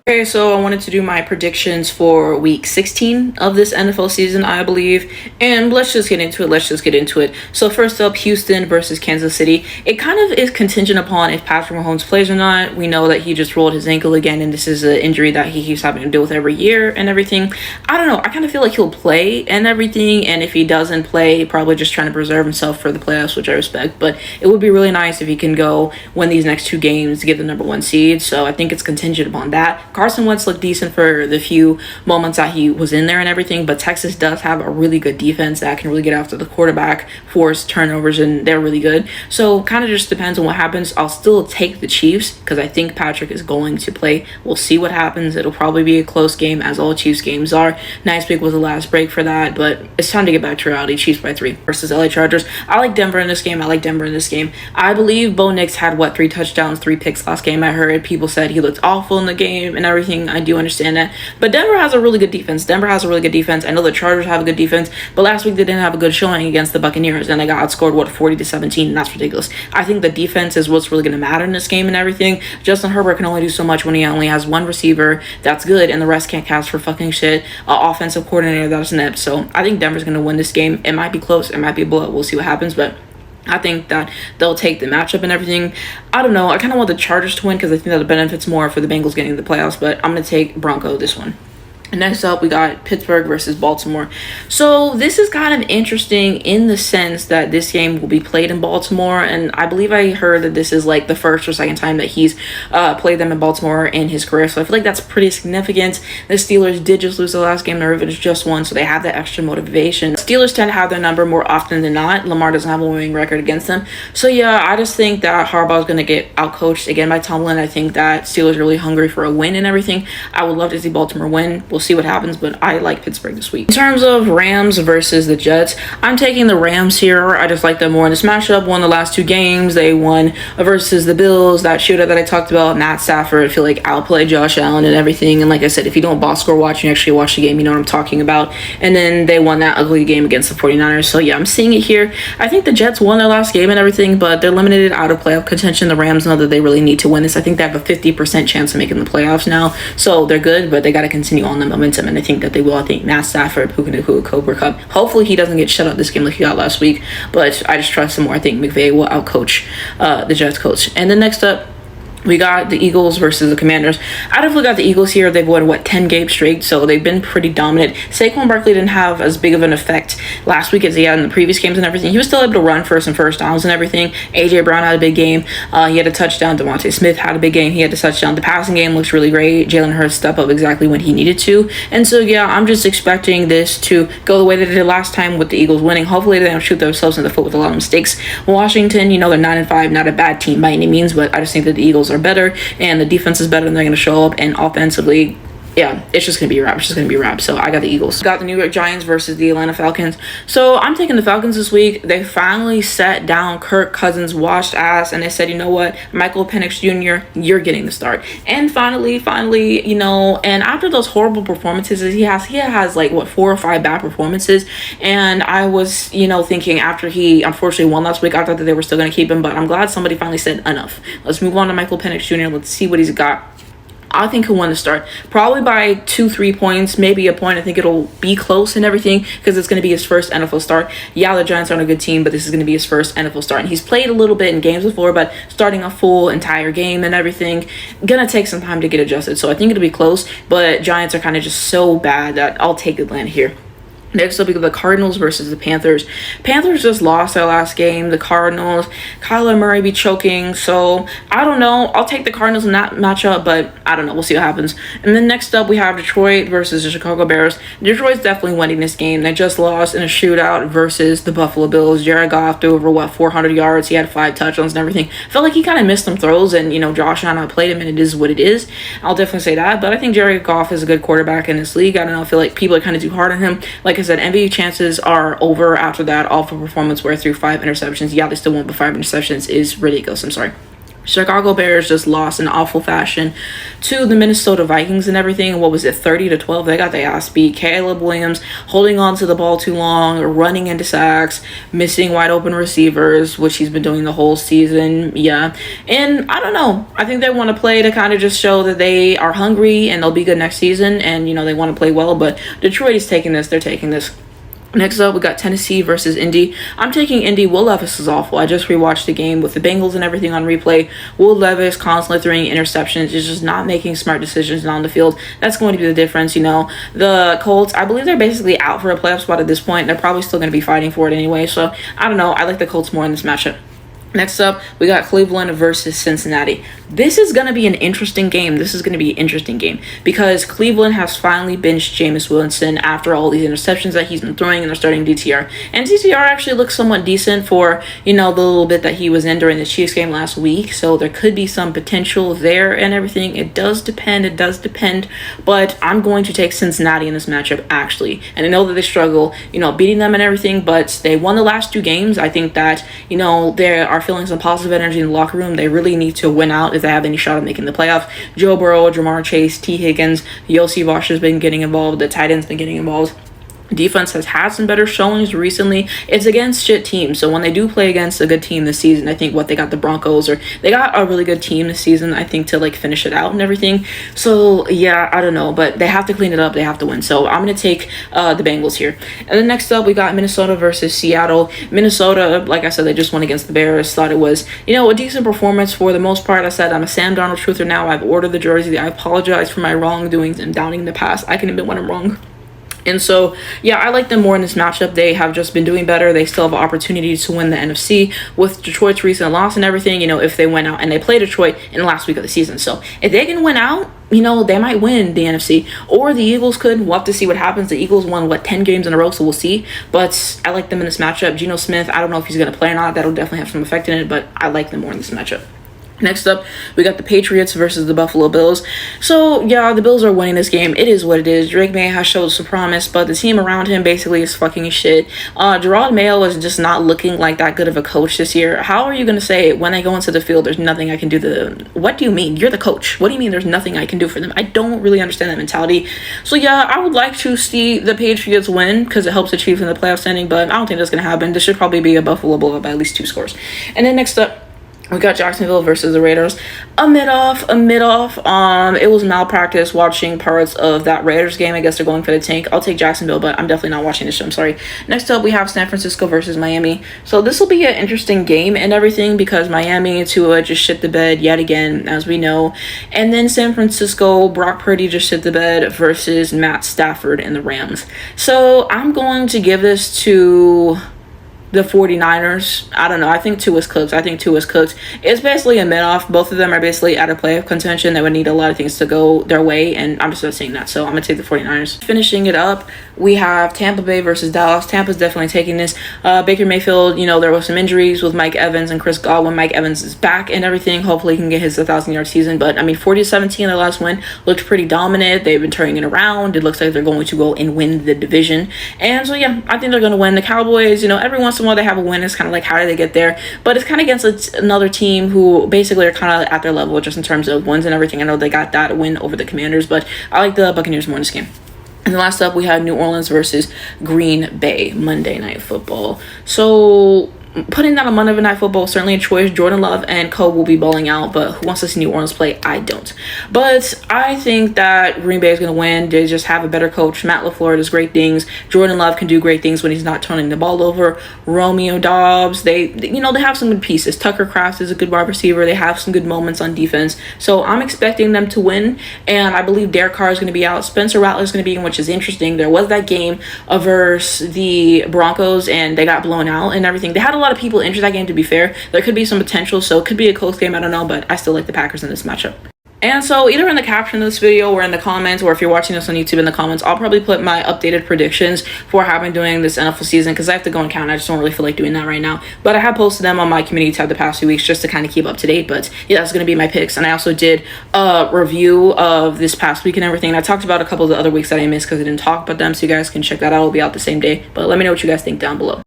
Okay, so I wanted to do my predictions for week 16 of this NFL season, I believe. And let's just get into it. So first up, Houston versus Kansas City. It kind of is contingent upon if Patrick Mahomes plays or not. We know that he just rolled his ankle again, and this is an injury that he keeps having to deal with every year and everything. I don't know. I kind of feel like he'll play and everything. And if he doesn't play, probably just trying to preserve himself for the playoffs, which I respect. But it would be really nice if he can go win these next two games to get the number one seed. So I think it's contingent upon that. Carson Wentz looked decent for the few moments that he was in there and everything, but Texas does have a really good defense that can really get after the quarterback, force turnovers, and they're really good. So kind of just depends on what happens. I'll still take the Chiefs because I think Patrick is going to play. We'll see what happens. It'll probably be a close game, as all Chiefs games are. Nice pick was the last break for that, but it's time to get back to reality. Chiefs by 3 versus LA Chargers. I like Denver in this game. I believe Bo Nix had, 3 touchdowns, 3 picks last game. I heard people said he looked awful in the game and everything. I do understand that. But Denver has a really good defense. I know the Chargers have a good defense, but last week they didn't have a good showing against the Buccaneers, and they got outscored, 40-17, and that's ridiculous. I think the defense is what's really going to matter in this game and everything. Justin Herbert can only do so much when he only has one receiver that's good, and the rest can't catch for fucking shit. Offensive coordinator that's inept. So I think Denver's going to win this game. It might be close. It might be a blowout. We'll see what happens, but I think that they'll take the matchup and everything. I don't know. I kind of want the Chargers to win because I think that it benefits more for the Bengals getting to the playoffs, but I'm going to take Bronco this one. Next up, we got Pittsburgh versus Baltimore. So this is kind of interesting in the sense that this game will be played in Baltimore, and I believe I heard that this is like the first or second time that he's played them in Baltimore in his career. So I feel like that's pretty significant. The Steelers did just lose the last game. The Ravens just won, so they have that extra motivation. Steelers tend to have their number more often than not. Lamar doesn't have a winning record against them. So yeah, I just think that Harbaugh is going to get outcoached again by Tomlin. I think that Steelers are really hungry for a win and everything. I would love to see Baltimore win. We'll see what happens, but I like Pittsburgh this week. In terms of Rams versus the Jets, I'm taking the Rams here. I just like them more in this matchup. Won the last 2 games. They won versus the Bills, that shootout that I talked about. Matt Stafford, I feel like outplayed Josh Allen and everything. And like I said, if you don't box score watch and you actually watch the game, you know what I'm talking about. And then they won that ugly game against the 49ers. So yeah, I'm seeing it here. I think the Jets won their last game and everything, but they're limited out of playoff contention. The Rams know that they really need to win this. I think they have a 50% chance of making the playoffs now. So they're good, but they got to continue on the momentum, and I think that they will. I think Matt Stafford, who can do Cooper Cup. Hopefully he doesn't get shut out this game like he got last week, but I just trust him more. I think McVay will outcoach the Jets coach. And then next up, we got the Eagles versus the Commanders. I definitely got the Eagles here. They've won, 10 games straight, so they've been pretty dominant. Saquon Barkley didn't have as big of an effect last week as he had in the previous games and everything. He was still able to run for some first downs and everything. A.J. Brown had a big game. He had a touchdown. Devontae Smith had a big game. He had a touchdown. The passing game looks really great. Jalen Hurts stepped up exactly when he needed to. And so, yeah, I'm just expecting this to go the way they did last time with the Eagles winning. Hopefully they don't shoot themselves in the foot with a lot of mistakes. Washington, they're 9-5, not a bad team by any means, but I just think that the Eagles are better, and the defense is better, and they're going to show up. And offensively, yeah, it's just going to be a wrap. So I got the Eagles. Got the New York Giants versus the Atlanta Falcons. So I'm taking the Falcons this week. They finally sat down Kirk Cousins' washed ass, and they said, you know what, Michael Penix Jr., you're getting the start. And finally, and after those horrible performances, he has 4 or 5 bad performances. And I was, thinking after he unfortunately won last week, I thought that they were still going to keep him, but I'm glad somebody finally said enough. Let's move on to Michael Penix Jr. Let's see what he's got. I think he'll win the start, probably by 2-3 points, maybe a point. I think it'll be close and everything because it's going to be his first NFL start. Yeah, the Giants aren't a good team, but this is going to be his first NFL start. And he's played a little bit in games before, but starting a full entire game and everything, going to take some time to get adjusted. So I think it'll be close, but Giants are kind of just so bad that I'll take Atlanta here. Next up, we got the Cardinals versus the Panthers. Panthers just lost their last game. The Cardinals, Kyler Murray be choking. So, I don't know. I'll take the Cardinals in that matchup, but I don't know. We'll see what happens. And then next up, we have Detroit versus the Chicago Bears. Detroit's definitely winning this game. They just lost in a shootout versus the Buffalo Bills. Jared Goff threw over, 400 yards. He had 5 touchdowns and everything. Felt like he kind of missed some throws, and, Josh Allen played him, and it is what it is. I'll definitely say that. But I think Jared Goff is a good quarterback in this league. I don't know. I feel like people are kind of too hard on him. Like I said, MVP chances are over after that awful performance where through 5 interceptions. Yeah, they still won, but 5 interceptions is ridiculous. I'm sorry. Chicago Bears just lost in awful fashion to the Minnesota Vikings and everything. What was it, 30-12? They got their ass beat. Caleb Williams holding on to the ball too long, running into sacks, missing wide open receivers, which he's been doing the whole season. Yeah. And I don't know. I think they want to play to kind of just show that they are hungry and they'll be good next season. And, they want to play well. But Detroit is taking this. They're taking this. Next up, we got Tennessee versus Indy. I'm taking Indy. Will Levis is awful. I just rewatched the game with the Bengals and everything on replay. Will Levis constantly throwing interceptions, is just not making smart decisions on the field. That's going to be the difference, The Colts, I believe they're basically out for a playoff spot at this point. They're probably still going to be fighting for it anyway. So, I don't know. I like the Colts more in this matchup. Next up, we got Cleveland versus Cincinnati. This is going to be an interesting game. Because Cleveland has finally benched Jameis Winston after all these interceptions that he's been throwing, and they're starting DTR. And DTR actually looks somewhat decent for, the little bit that he was in during the Chiefs game last week. So there could be some potential there and everything. It does depend. But I'm going to take Cincinnati in this matchup, actually. And I know that they struggle, beating them and everything, but they won the last 2 games. I think that, there are feeling some positive energy in the locker room. They really need to win out if they have any shot of making the playoff. Joe Burrow, Jamar Chase, T. Higgins, Yossi Vosh has been getting involved. The tight end's been getting involved. Defense has had some better showings recently. It's against shit teams, so when they do play against a good team this season, I think they got the Broncos, or they got a really good team this season, I think, to finish it out and everything. So yeah, I don't know, but they have to clean it up. They have to win. So I'm gonna take the Bengals here. And then next up, we got Minnesota versus Seattle. Minnesota, like I said, they just won against the Bears. Thought it was a decent performance for the most part. I said I'm a Sam Darnold truther now. I've ordered the jersey. I apologize for my wrongdoings and doubting the past. I can admit when I'm wrong. And so, yeah, I like them more in this matchup. They have just been doing better. They still have opportunities to win the NFC with Detroit's recent loss and everything, if they went out, and they play Detroit in the last week of the season. So if they can win out, they might win the NFC, or the Eagles could. We'll have to see what happens. The Eagles won 10 games in a row, so we'll see. But I like them in this matchup. Geno Smith, I don't know if he's going to play or not. That'll definitely have some effect in it, but I like them more in this matchup. Next up, we got the Patriots versus the Buffalo Bills. So, yeah, the Bills are winning this game. It is what it is. Drake May has showed some promise, but the team around him basically is fucking shit. Gerard Mayo is just not looking like that good of a coach this year. How are you going to say when they go into the field, there's nothing I can do to them? What do you mean? You're the coach. What do you mean there's nothing I can do for them? I don't really understand that mentality. So, yeah, I would like to see the Patriots win because it helps the Chiefs in the playoff standing, but I don't think that's going to happen. This should probably be a Buffalo blowout by at least 2 scores. And then next up, we got Jacksonville versus the Raiders. A mid-off. It was malpractice watching parts of that Raiders game. I guess they're going for the tank. I'll take Jacksonville, but I'm definitely not watching this show. I'm sorry. Next up, we have San Francisco versus Miami. So this will be an interesting game and everything because Miami and Tua just shit the bed yet again, as we know. And then San Francisco, Brock Purdy just shit the bed versus Matt Stafford and the Rams. So I'm going to give this to the 49ers. I don't know. I think Tua's cooked. It's basically a mid-off. Both of them are basically out of playoff contention. They would need a lot of things to go their way, and I'm just not seeing that. So I'm going to take the 49ers. Finishing it up, we have Tampa Bay versus Dallas. Tampa's definitely taking this. Baker Mayfield, there was some injuries with Mike Evans and Chris Godwin. Mike Evans is back and everything. Hopefully he can get his 1,000-yard season. But, 40-17, their last win looked pretty dominant. They've been turning it around. It looks like they're going to go and win the division. And so, yeah, I think they're going to win. The Cowboys, every once in a while they have a win. It's kind of like, how did they get there? But it's kind of against another team who basically are kind of at their level just in terms of wins and everything. I know they got that win over the Commanders, but I like the Buccaneers more in this game. And then last up, we had New Orleans versus Green Bay, Monday Night Football. So putting that on Monday Night Football, certainly a choice. Jordan Love and Co will be balling out, but who wants to see New Orleans play? I don't. But I think that Green Bay is going to win. They just have a better coach. Matt LaFleur does great things. Jordan Love can do great things when he's not turning the ball over. Romeo Dobbs, they have some good pieces. Tucker Kraft is a good wide receiver. They have some good moments on defense. So I'm expecting them to win, and I believe Derek Carr is going to be out. Spencer Rattler is going to be in, which is interesting. There was that game versus the Broncos, and they got blown out and everything. They had a lot of people injured that game, to be fair. There could be some potential, so it could be a close game. I don't know, but I still like the Packers in this matchup. And so either in the caption of this video or in the comments, or if you're watching this on YouTube in the comments, I'll probably put my updated predictions for how I've been doing this NFL season, because I have to go and count. I just don't really feel like doing that right now. But I have posted them on my community tab the past few weeks just to kind of keep up to date. But yeah, that's going to be my picks. And I also did a review of this past week and everything. And I talked about a couple of the other weeks that I missed because I didn't talk about them. So you guys can check that out. It'll be out the same day. But let me know what you guys think down below.